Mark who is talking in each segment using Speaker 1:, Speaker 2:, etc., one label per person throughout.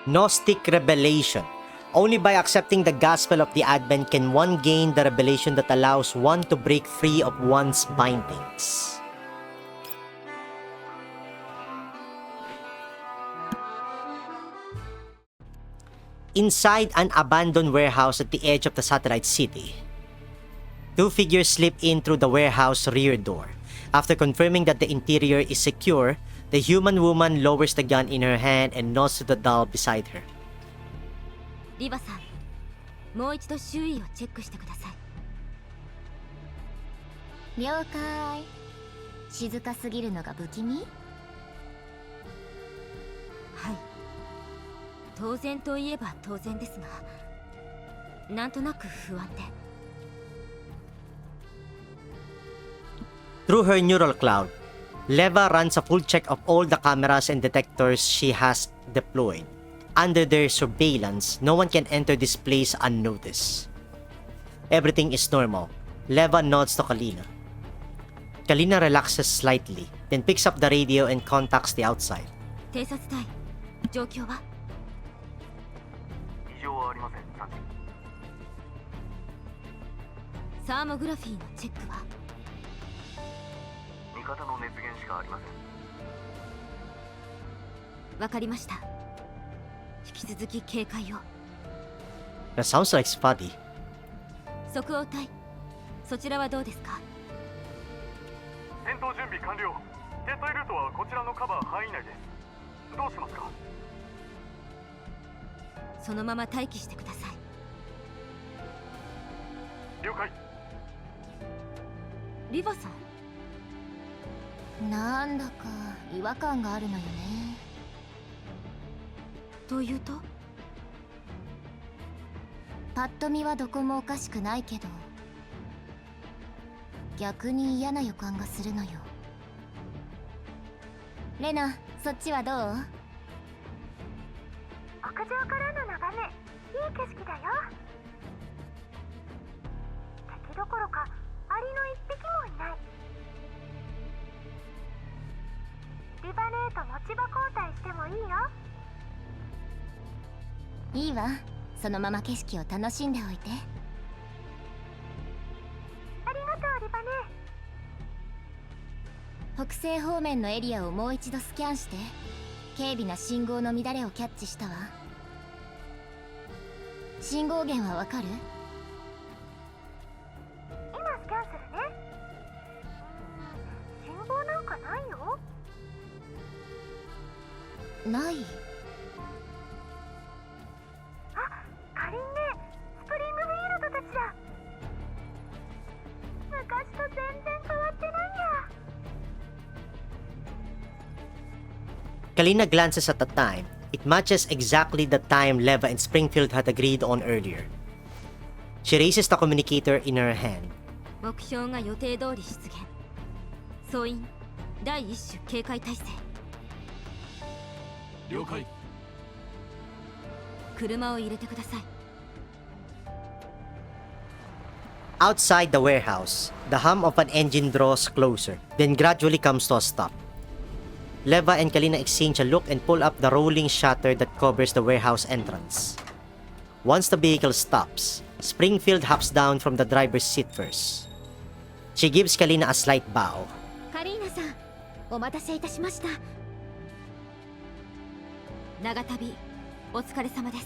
Speaker 1: Gnostic revelation. Only by accepting the gospel of the Advent can one gain the revelation that allows one to break free of one's bindings. Inside an abandoned warehouse at the edge of the satellite city, two figures slip in through the warehouse rear door. After confirming that the interior is secure, the human woman lowers the gun in her hand and nods to the doll beside her.
Speaker 2: リバさん、もう一度周囲をチェックしてください。
Speaker 3: 了解。静かすぎるのが不気味？
Speaker 2: はい。当然といえば当然ですが、なんとなく不安で。
Speaker 1: Through her neural cloud, Leva runs a full check of all the cameras and detectors she has deployed. Under their surveillance, no one can enter this place unnoticed. Everything is normal. Leva nods to Kalina. Kalina relaxes slightly, then picks up the radio and contacts the outside.
Speaker 2: 偵察隊、状況は？
Speaker 4: 異常はありません、サンジ。
Speaker 2: サーモグラフィーのチェックは？
Speaker 4: 味方の熱源しかありません。
Speaker 2: わかりました。引き続き警戒を。
Speaker 1: That sounds like spotty.
Speaker 2: 即応隊、そちらはどうですか？
Speaker 4: 戦闘準備完了。撤退ルートはこちらのカバー範囲内です。どうしますか？
Speaker 2: そのまま待機してください。
Speaker 4: 了解。
Speaker 2: リバさん、
Speaker 3: なんだか違和感があるのよね。
Speaker 2: というと？
Speaker 3: パッと見はどこもおかしくないけど、逆に嫌な予感がするのよ。レナ、そっちはどう？
Speaker 5: 屋上からの眺め、いい景色だよ。敵どころかアリの一匹もいない。リバネーと持ち場交代してもいいよ。
Speaker 3: いいわ、そのまま景色を楽しんでおいて。
Speaker 5: ありがとう、リバネ
Speaker 3: ー。北西方面のエリアをもう一度スキャンして。軽微な信号の乱れをキャッチしたわ。信号源はわかる？
Speaker 5: 今スキャンするね。信号なんかないよ。
Speaker 3: ない。
Speaker 5: あ、かりんね、スプリングフィールドたちだ。昔と全然変わってないや。
Speaker 1: Kalina glances at the time. It matches exactly the time Leva and Springfield had agreed on earlier. She raises the communicator in her hand.
Speaker 2: 目標が予定通り出現。総員、第一種警戒態勢。
Speaker 4: 了解。
Speaker 2: 車を入れてください。
Speaker 1: Outside the warehouse, the hum of an engine draws closer, then gradually comes to a stop. Leva and Kalina exchange a look and pull up the rolling shutter that covers the warehouse entrance. Once the vehicle stops, Springfield hops down from the driver's seat first. She gives Kalina a slight bow.
Speaker 2: カリーナさん、お待たせいたしました。長旅、お疲れ様です。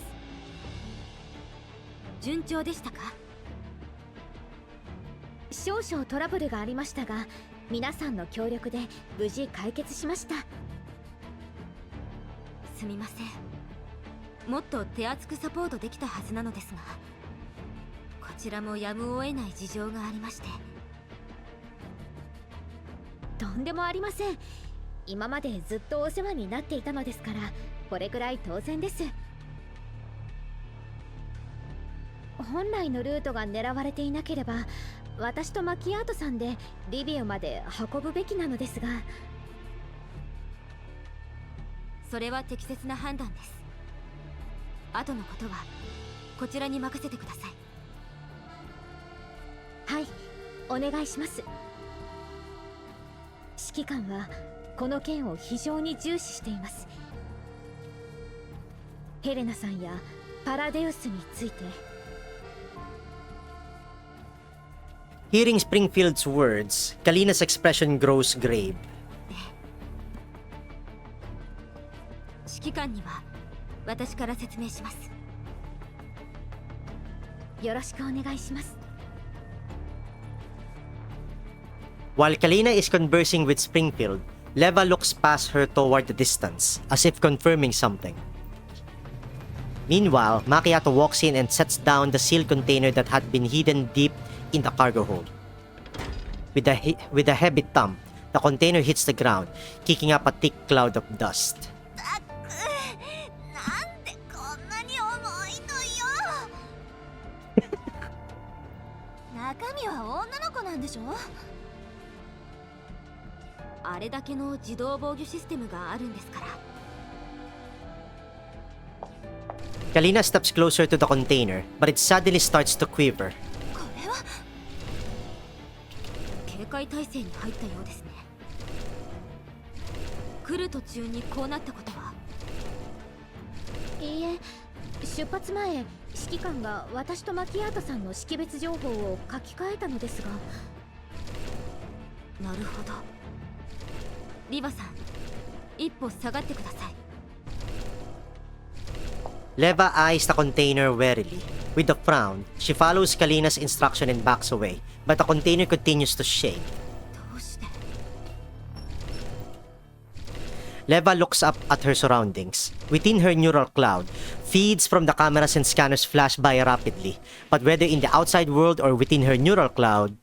Speaker 2: 順調でしたか？
Speaker 6: 少々トラブルがありましたが、皆さんの協力で無事解決しました。
Speaker 2: すみません。もっと手厚くサポートできたはずなのですが、こちらもやむを得ない事情がありまして。
Speaker 6: とんでもありません。今までずっとお世話になっていたのですから、これくらい当然です。本来のルートが狙われていなければ、私とマキアートさんでリビウまで運ぶべきなのですが。
Speaker 2: それは適切な判断です。後のことはこちらに任せてください。
Speaker 6: はい、お願いします。指揮官はこの件を非常に重視しています。ヘレナさんやパラデウスについて。
Speaker 1: Hearing Springfield's words, Kalina's expression grows grave.
Speaker 2: 指揮官には私から説明します。
Speaker 6: よろしくお願いします。
Speaker 1: While Kalina is conversing with Springfield, Leva looks past her toward the distance, as if confirming something. Meanwhile, Macchiato walks in and sets down the sealed container that had been hidden deep in the cargo hold. With a heavy thump, the container hits the ground, kicking up a thick cloud of dust.
Speaker 5: なんでこんなに重いのよ。中身は女の子なんでしょ。
Speaker 2: あれだけの自動防御システムがあるんですから。
Speaker 1: Kalina steps closer to the container, but it suddenly starts to quiver.
Speaker 5: これは
Speaker 2: 警戒態勢に入ったようですね。来る途中にこうなったことは。
Speaker 6: いいえ、出発前指揮官が私とマキアートさんの識別情報を書き換えたのですが。
Speaker 2: なるほど。リバさん、一歩下がってください。
Speaker 1: Leva eyes the container warily. With a frown, she follows Kalina's instruction and backs away, but the container continues to shake.
Speaker 2: どうして。
Speaker 1: Leva looks up at her surroundings. Within her neural cloud, feeds from the cameras and scanners flash by rapidly, but whether in the outside world or within her neural cloud,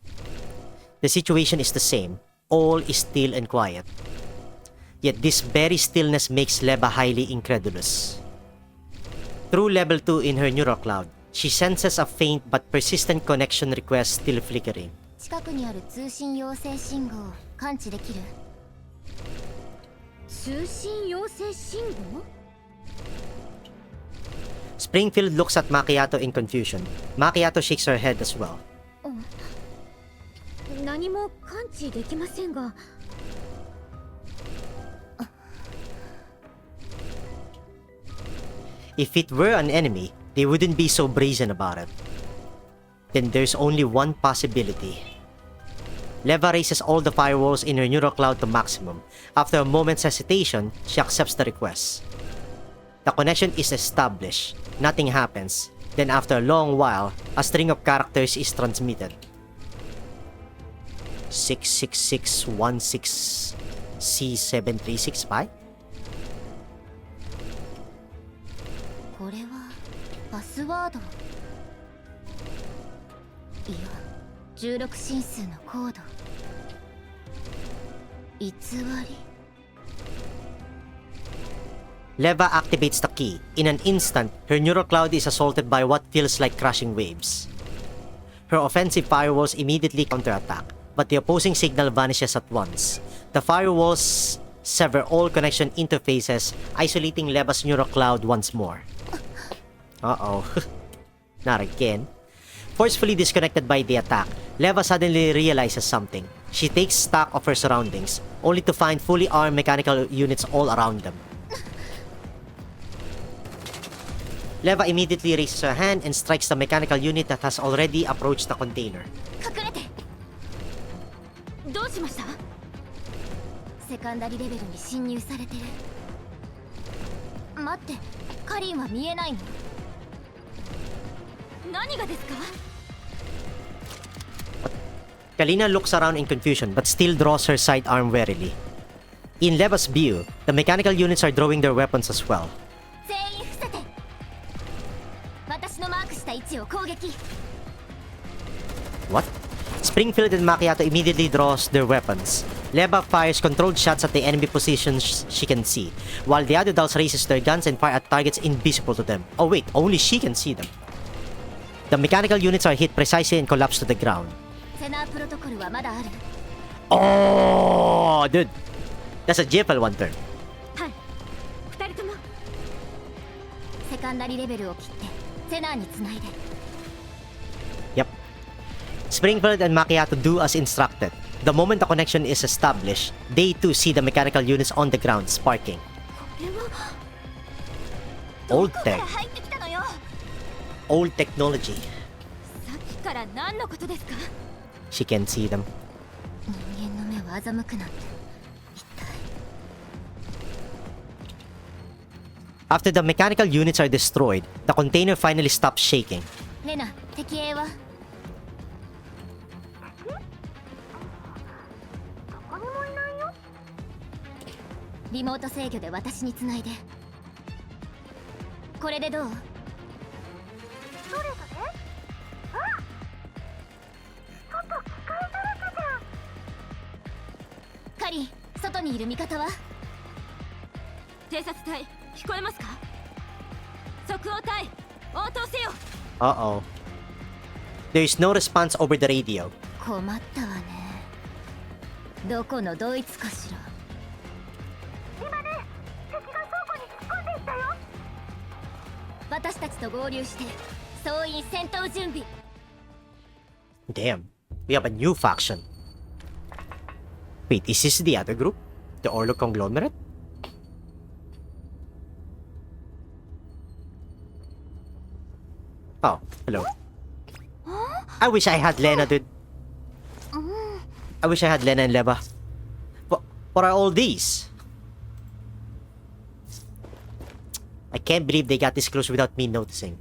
Speaker 1: the situation is the same. All is still and quiet. Yet this very stillness makes Leva highly incredulous. Through level 2 in her neural cloud, she senses a faint but persistent connection request still flickering.
Speaker 3: 近くにある通信要請信号を感知できる？
Speaker 6: 通信要請信号？
Speaker 1: Springfield looks at Macchiato in confusion. Macchiato shakes her head as well.
Speaker 6: 何も感知できませんが。
Speaker 1: If it were an enemy, they wouldn't be so brazen about it. Then there's only one possibility. Leva raises all the firewalls in her neural cloud to maximum. After a moment's hesitation, she accepts the request. The connection is established. Nothing happens. Then after a long while, a string of characters is transmitted. 66616C7365?
Speaker 3: これはパスワード。いや、16進数のコード。偽り。
Speaker 1: Leva activates the key. In an instant, her neural cloud is assaulted by what feels like crashing waves. Her offensive firewalls immediately counterattack, but the opposing signal vanishes at once. The firewalls sever all connection interfaces, isolating Leva's neural cloud once more. Uh-oh. Not again. Forcefully disconnected by the attack, Leva suddenly realizes something. She takes stock of her surroundings, only to find fully armed mechanical units all around them. Leva immediately raises her hand and strikes the mechanical unit that has already approached the container.
Speaker 3: 隠れて。
Speaker 2: どうしました。
Speaker 3: セカンダリレベルに侵入されてる。待って、カリンは見えないの？
Speaker 2: 何がですか。
Speaker 1: Kalina looks around in confusion but still draws her sidearm warily. In Leva's view, the mechanical units are drawing their weapons as well.
Speaker 3: 全員伏せて。私のマークした位置を攻撃。
Speaker 1: What? Springfield and Macchiato immediately draws their weapons. Leva fires controlled shots at the enemy positions she can see, while the other dolls raises their guns and fire at targets invisible to them. Oh wait, only she can see them. The mechanical units are hit precisely and collapse to the ground.
Speaker 3: セナープロトコルはまだある。
Speaker 1: Oh, dude. That's a GFL1 turn.
Speaker 6: はい。二人とも。
Speaker 3: セカンダリレベルを切ってセナーにつないで。
Speaker 1: Yep. Springfield and Macchiato do as instructed. The moment the connection is established, they too see the mechanical units on the ground sparking.
Speaker 6: これは。
Speaker 1: Old
Speaker 5: どこから
Speaker 1: tech.
Speaker 5: 入ってきたのよ。
Speaker 1: Old technology.
Speaker 2: さっきから何のことですか？
Speaker 1: She can see them.
Speaker 3: 人間の目を欺くなんて。
Speaker 1: After the mechanical units are destroyed, the container finally stops shaking.
Speaker 3: レナ、敵影はリモート制御で私につないで。これでどう？カリン、外にいる味方は？
Speaker 2: 偵察隊聞こえますか？即応隊応答せよ。
Speaker 1: Uh-oh. There is no response over the radio.
Speaker 3: 困ったわね。どこのドイツかしら。私たちと合流して総員戦闘準備。
Speaker 1: Damn. We have a new faction. Wait, is this the other group? The Orlo Conglomerate? Oh, hello. I wish I had Lena, dude. I wish I had Lena and Leva. What are all these? I can't believe they got this close without me noticing.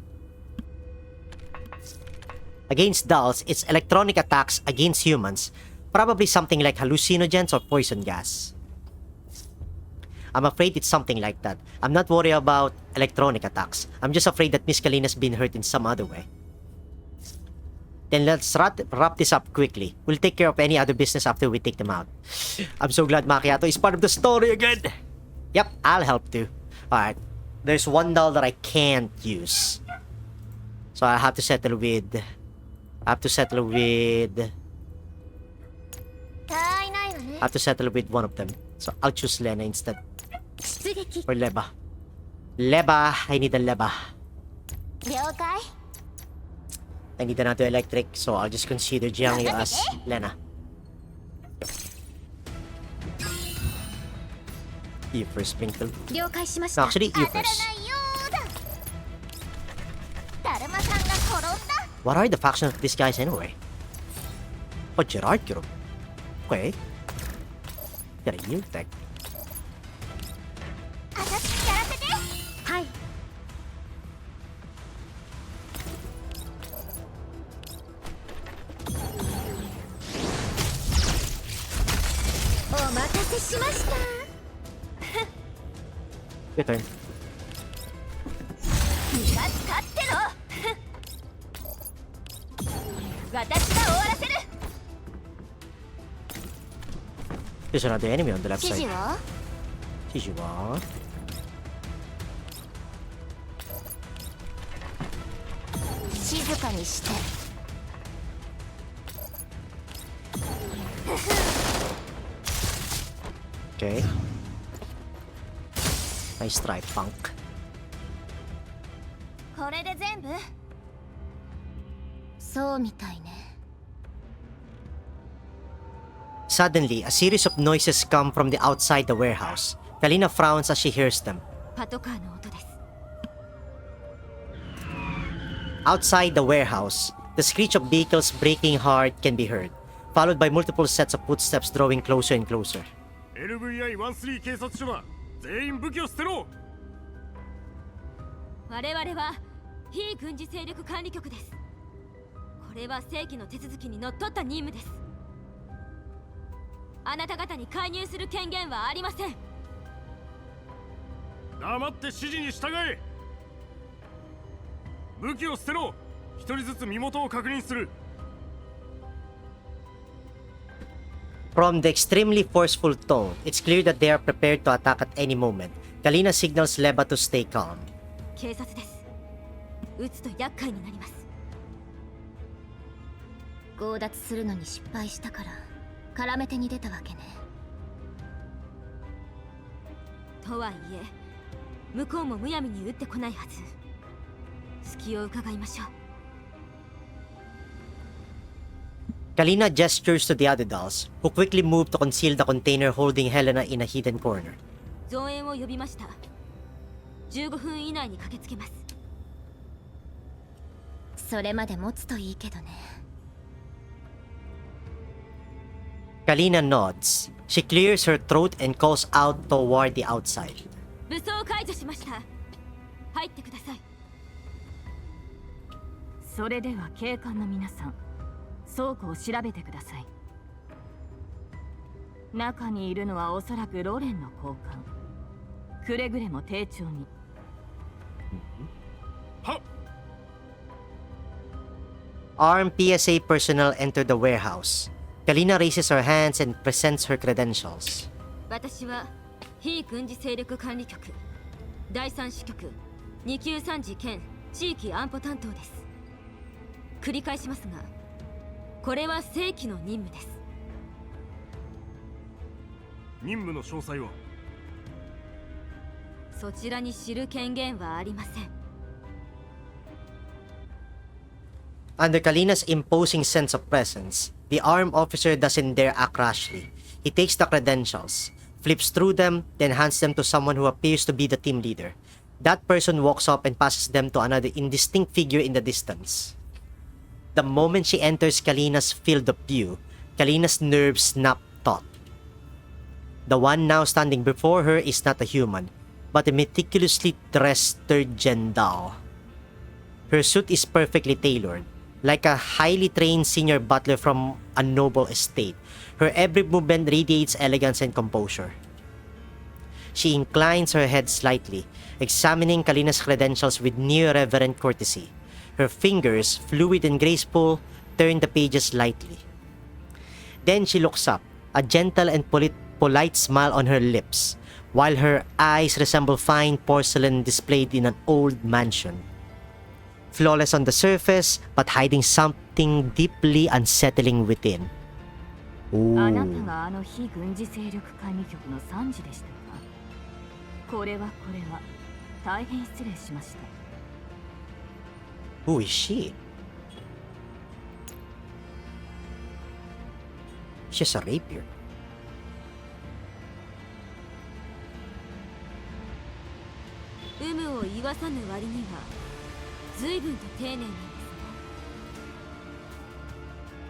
Speaker 1: Against dolls, it's electronic attacks against humans. Probably something like hallucinogens or poison gas. I'm afraid it's something like that. I'm not worried about electronic attacks. I'm just afraid that Miss Kalina's been hurt in some other way. Then let's wrap this up quickly. We'll take care of any other business after we take them out. I'm so glad Macchiato is part of the story again. Yep, I'll help too. Alright. There's one doll that I can't use. So I have to settle with... I have to settle with one of them. So I'll choose Lena instead. Or Leba. Leba! I need a Leba.
Speaker 3: 了解。
Speaker 1: I need another electric, so I'll just consider Jiangyu as Lena. You first, Sprinkle.
Speaker 6: 了解しまし
Speaker 1: No,
Speaker 6: た。
Speaker 1: actually, you
Speaker 5: 当たら
Speaker 1: first.
Speaker 5: ないようだ。だるまさんが転んだ。
Speaker 1: What are the factions of these guys anyway? Oh, Gerard Group. Okay. Got a new tech.
Speaker 5: 私やらせて。
Speaker 6: はい。お待たせしました。
Speaker 1: Your turn.
Speaker 5: ムカつかってろ。私が終わらせる。
Speaker 1: There's another enemy on the left
Speaker 3: 指示
Speaker 1: side.
Speaker 3: は？
Speaker 1: Chihuahua.
Speaker 3: 静かにして。
Speaker 1: Okay. Nice try, punk.
Speaker 5: これで全部？
Speaker 3: そうみたいね。
Speaker 1: Suddenly, a series of noises come from the outside the warehouse. Kalina frowns as she hears them.
Speaker 2: パトカーの音です。
Speaker 1: Outside the warehouse, the screech of vehicles braking hard can be heard, followed by multiple sets of footsteps drawing closer and closer.
Speaker 4: LVI-13 警察署だ。全員武器を捨てろ。
Speaker 2: 我々は非軍事勢力管理局です。これは正規の手続きにのっとった任務です。あなた方に介入する権限はありません。
Speaker 4: 黙って指示に従え。武器を捨てろ。一人ずつ身元を確認する。
Speaker 1: From the extremely forceful tone, it's clear that they are prepared to attack at any moment. Kalina signals Leba to stay calm.
Speaker 2: 警察です。撃つと厄介になります。
Speaker 3: 強奪するのに失敗したから絡め手に出たわけね。
Speaker 2: とはいえ、向こうもむやみに撃ってこないはず。隙を伺いましょう。
Speaker 1: Kalina gestures to the other dolls, who quickly move to conceal the container holding Helena in a hidden corner.
Speaker 2: 増援を呼びました。15分以内に駆けつけます。
Speaker 3: それまで持つといいけどね。
Speaker 1: Kalina nods. She clears her throat and calls out toward the outside.
Speaker 2: 武装解除しました。入ってください。
Speaker 7: それでは警官の皆さん、倉庫を調べてください。中にいるのはおそらくロレンの高官。くれぐれも丁重に。
Speaker 4: はっ。
Speaker 1: Armed PSA personnel enter the warehouse. Kalina raises her hands and presents her credentials.
Speaker 2: 私は非軍事勢力管理局第3支局293次兼地域安保担当です。繰り返しますが、これは正規の任務です。
Speaker 4: 任務の詳細は？
Speaker 2: そちらに知る権限はありません。
Speaker 1: Under Kalina's imposing sense of presence, the armed officer doesn't dare act rashly. He takes the credentials, flips through them, then hands them to someone who appears to be the team leader. That person walks up and passes them to another indistinct figure in the distance. The moment she enters Kalina's field of view, Kalina's nerves snap taut. The one now standing before her is not a human, but a meticulously dressed third-gen doll. Her suit is perfectly tailored, like a highly trained senior butler from a noble estate. Her every movement radiates elegance and composure. She inclines her head slightly, examining Kalina's credentials with near-reverent courtesy. Her fingers, fluid and graceful, turn the pages lightly. Then she looks up, a gentle and polite smile on her lips, while her eyes resemble fine porcelain displayed in an old mansion. Flawless on the surface, but hiding something deeply unsettling within.
Speaker 7: あなたがあの非軍事勢力管理局の参事でしたか。これは大変失礼しました。
Speaker 1: Who is she? She's a rapier.
Speaker 2: 有無を言わさぬ割には随分と丁寧なんです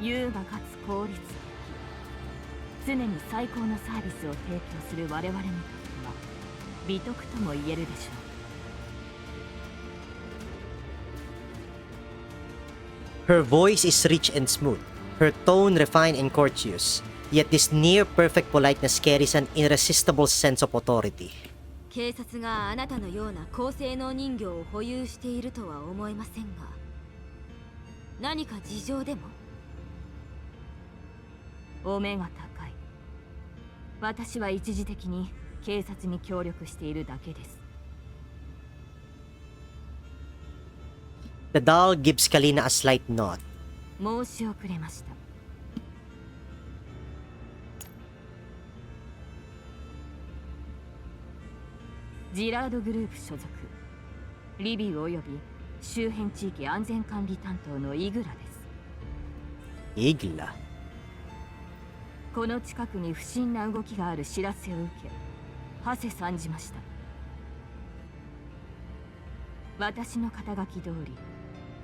Speaker 2: ね。
Speaker 7: 優雅かつ効率的、常に最高のサービスを提供する我々にとっては美徳とも言えるでしょう。
Speaker 1: Her voice is rich and smooth, her tone refined and courteous, yet this near-perfect politeness carries an irresistible sense of authority.
Speaker 2: 警察があなたのような高性能人形を保有しているとは思えませんが、何か事情でも？
Speaker 7: お目が高い。私は一時的に警察に協力しているだけです。
Speaker 1: The doll gives Kalina a slight nod.
Speaker 7: 申し遅れました。ジラードグループ所属、リビウおよび周辺地域安全管理担当のイグラです。
Speaker 1: Igla.
Speaker 7: この近くに不審な動きがある知らせを受け、ハセ参じました。私の肩書き通り、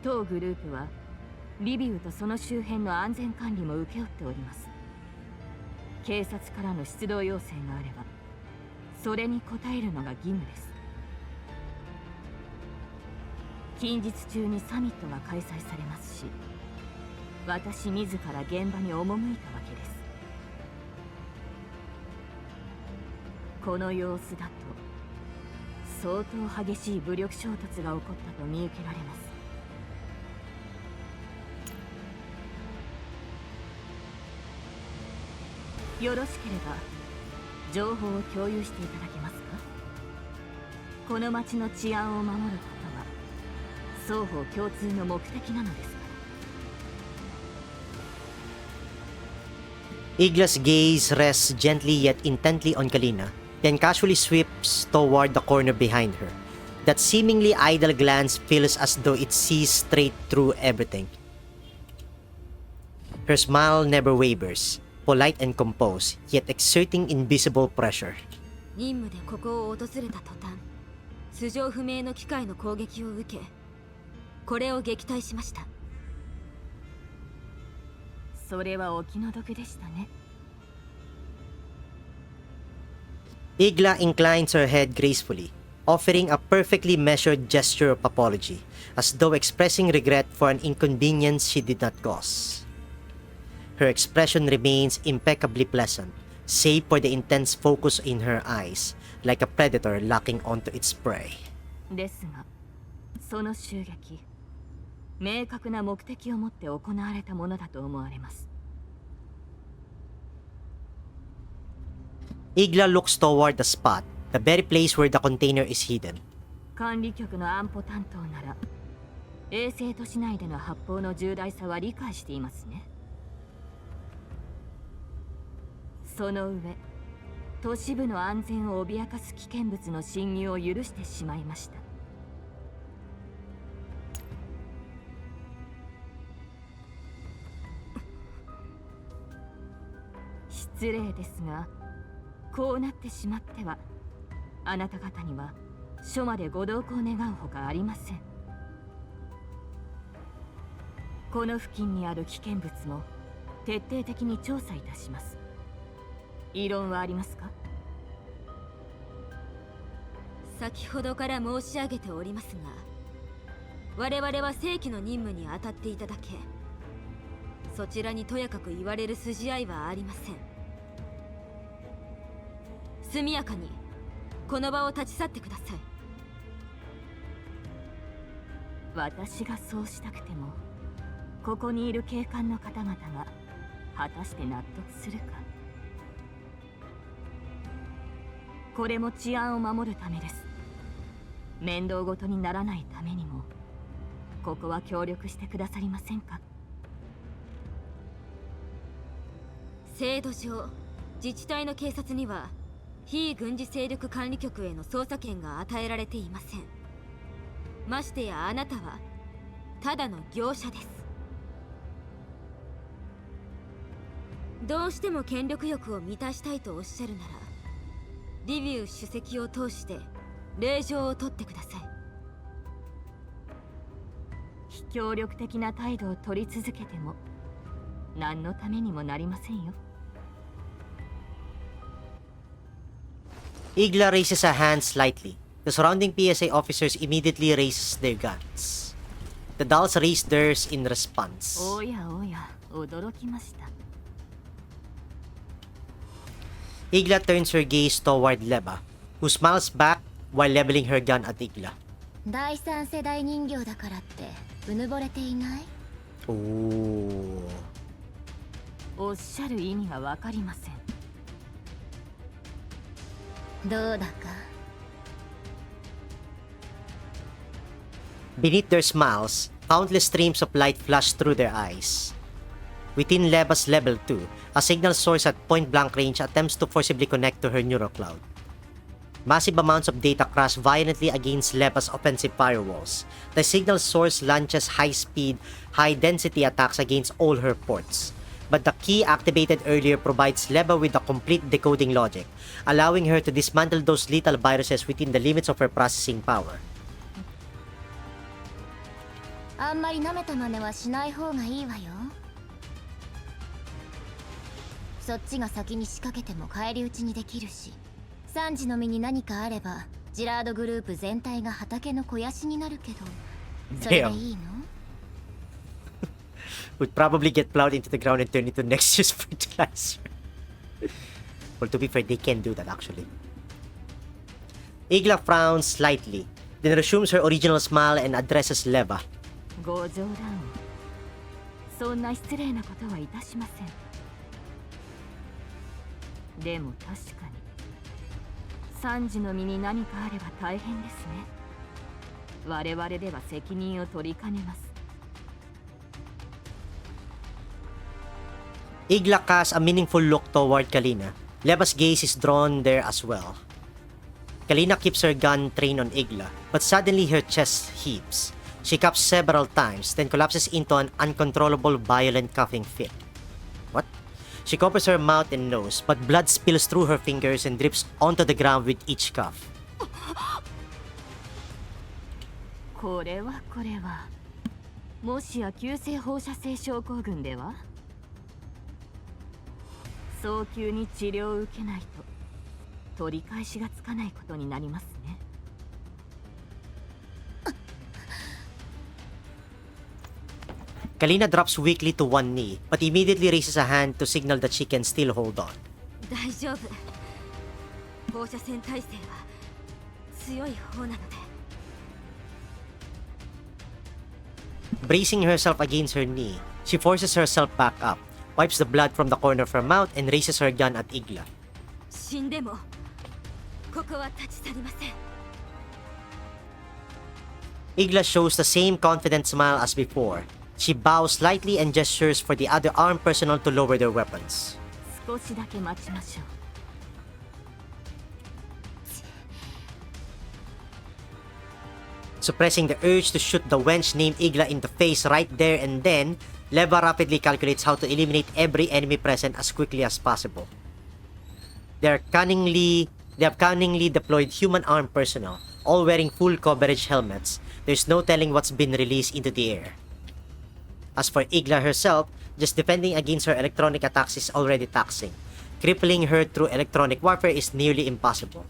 Speaker 7: 当グループはリビウとその周辺の安全管理も請け負っております。警察からの出動要請があればそれに応えるのが義務です。近日中にサミットが開催されますし、私自ら現場に赴いたわけです。この様子だと相当激しい武力衝突が起こったと見受けられます。よろしければ情報を共有していただけますか。この町の治安を守ることは双方共通の目的なのですから。
Speaker 1: Igla's gaze rests gently yet intently on Kalina, then casually sweeps toward the corner behind her. That seemingly idle glance feels as though it sees straight through everything. Her smile never wavers, polite and composed, yet exerting invisible pressure.
Speaker 2: 任務でここを訪れた途端、素性不明の機械の攻撃を受け、これを撃退しました。
Speaker 7: それはお気の毒でしたね。
Speaker 1: Igla inclines her head gracefully, offering a perfectly measured gesture of apology, as though expressing regret for an inconvenience she did not cause. Her expression remains impeccably pleasant, save for the intense focus in her eyes, like a predator locking onto its prey.
Speaker 7: ですが、その襲撃、明確な目的を持って行われたものだと思われます。
Speaker 1: Igla looks toward the spot, the very place where the container is hidden.
Speaker 7: 管理局の安保担当なら、衛星都市内での発砲の重大さは理解していますね。その上、都市部の安全を脅かす危険物の侵入を許してしまいました。失礼ですが、こうなってしまっては、あなた方には署までご同行願うほかありません。この付近にある危険物も徹底的に調査いたします。異論はありますか？
Speaker 2: 先ほどから申し上げておりますが、我々は正規の任務に当たっていただけ、そちらにとやかく言われる筋合いはありません。速やかにこの場を立ち去ってください。
Speaker 7: 私がそうしたくても、ここにいる警官の方々が果たして納得するか。これも治安を守るためです。面倒ごとにならないためにも、ここは協力してくださりませんか？
Speaker 2: 制度上、自治体の警察には非軍事勢力管理局への捜査権が与えられていません。ましてやあなたはただの業者です。どうしても権力欲を満たしたいとおっしゃるなら、リビウ主席を通して令状を取ってください。
Speaker 7: 非協力的な態度を取り続けても何のためにもなりませんよ。
Speaker 1: Igla raises a hand slightly. The surrounding PSA officers immediately raise their guns. The dolls raise theirs in response.
Speaker 7: おやおや、驚きました。
Speaker 1: Igla turns her gaze toward Leva, who smiles back while leveling her gun at Igla.
Speaker 3: 第三世代人形だからってうぬぼれていない？
Speaker 1: Oh.
Speaker 7: おっしゃる意味がわかりません。
Speaker 3: どうだか。
Speaker 1: Beneath their smiles, countless streams of light flash through their eyes. Within Leva's level 2, a signal source at point-blank range attempts to forcibly connect to her neurocloud. Massive amounts of data crash violently against Leva's offensive firewalls. The signal source launches high-speed, high-density attacks against all her ports. But the key activated earlier provides Leva with a complete decoding logic, allowing her to dismantle those lethal viruses within the limits of her processing power.
Speaker 3: あんまり舐めた真似はしない方がいいわよ。そっちが先に仕掛けても返り討ちにできるし、サンジの身に何かあればジラードグループ全体が畑の肥やしになるけど、それでいいの
Speaker 1: ？Would probably get plowed into the ground and turned into next year's fertilizer. Well, to be fair, they can do that actually. Igla frowns slightly, then resumes her original smile and addresses Leva.
Speaker 7: ご冗談を。そんな失礼なことはいたしません。でも確かに、サンジの身に何かあれば大変ですね。我々では責任を取りかねます。
Speaker 1: Igla casts a meaningful look toward Kalina. Leva's gaze is drawn there as well. Kalina keeps her gun trained on Igla, but suddenly her chest heaves. She coughs several times, then collapses into an uncontrollable violent coughing fit. What? She covers her mouth and nose, but blood spills through her fingers and drips onto the ground with each cough.
Speaker 7: これはもしや急性放射性症候群では？早急に治療を受けないと取り返しがつかないことになりますね。
Speaker 1: Kalina drops weakly to one knee, but immediately raises a hand to signal that she can still hold on.
Speaker 2: 大丈夫。放射線耐性は強い方なので。
Speaker 1: Bracing herself against her knee, she forces herself back up, wipes the blood from the corner of her mouth, and raises her gun at Igla.
Speaker 2: 死んでもここは立ち去りません。
Speaker 1: Igla shows the same confident smile as before. She bows slightly and gestures for the other armed personnel to lower their weapons.
Speaker 7: 少しだけ待ちましょう。
Speaker 1: Suppressing the urge to shoot the wench named Igla in the face right there and then, Leva rapidly calculates how to eliminate every enemy present as quickly as possible. They have cunningly deployed human armed personnel, all wearing full coverage helmets. There's no telling what's been released into the air. As for Igla herself, just defending against her electronic attacks is already taxing. Crippling her through electronic warfare is nearly impossible.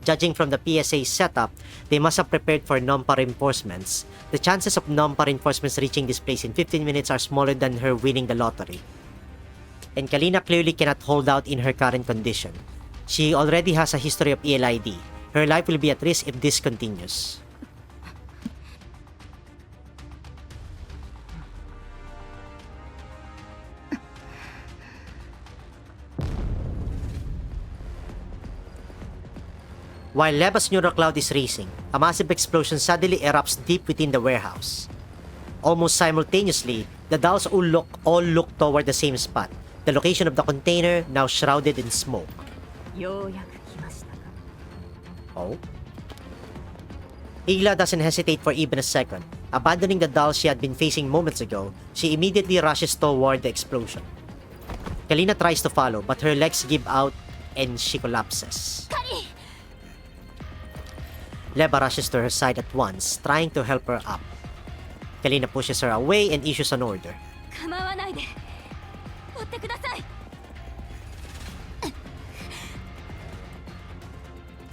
Speaker 1: Judging from the PSA's setup, they must have prepared for Nompa reinforcements. The chances of Nompa reinforcements reaching this place in 15 minutes are smaller than her winning the lottery. And Kalina clearly cannot hold out in her current condition. She already has a history of ELID. Her life will be at risk if this continues. While Leva's neural cloud is racing, a massive explosion suddenly erupts deep within the warehouse. Almost simultaneously, the dolls all look toward the same spot, the location of the container now shrouded in smoke.
Speaker 7: ようやく来ましたか。
Speaker 1: Oh? Igla doesn't hesitate for even a second. Abandoning the dolls she had been facing moments ago, she immediately rushes toward the explosion. Kalina tries to follow, but her legs give out and she collapses. Leva rushes to her side at once, trying to help her up. Kalina pushes her away and issues an order.
Speaker 2: 構わないで。追ってください。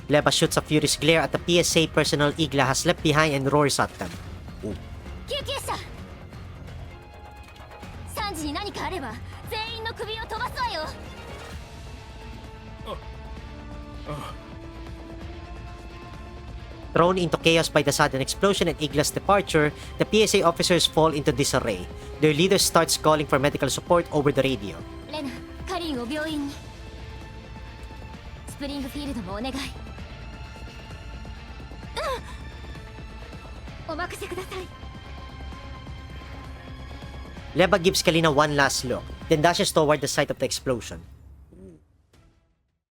Speaker 1: Leva shoots a furious glare at the PSA personnel Igla has left behind and roars at them. Ooh.
Speaker 3: 救急車3時に何かあれば全員の首を飛ばすわよ。
Speaker 1: Thrown into chaos by the sudden explosion and Igla's departure, the PSA officers fall into disarray. Their leader starts calling for medical support over the radio.
Speaker 3: レナ、カリンを病院に。スプリングフィールドもお願い。
Speaker 6: お任せください。
Speaker 1: Leva gives Kalina one last look, then dashes toward the site of the explosion.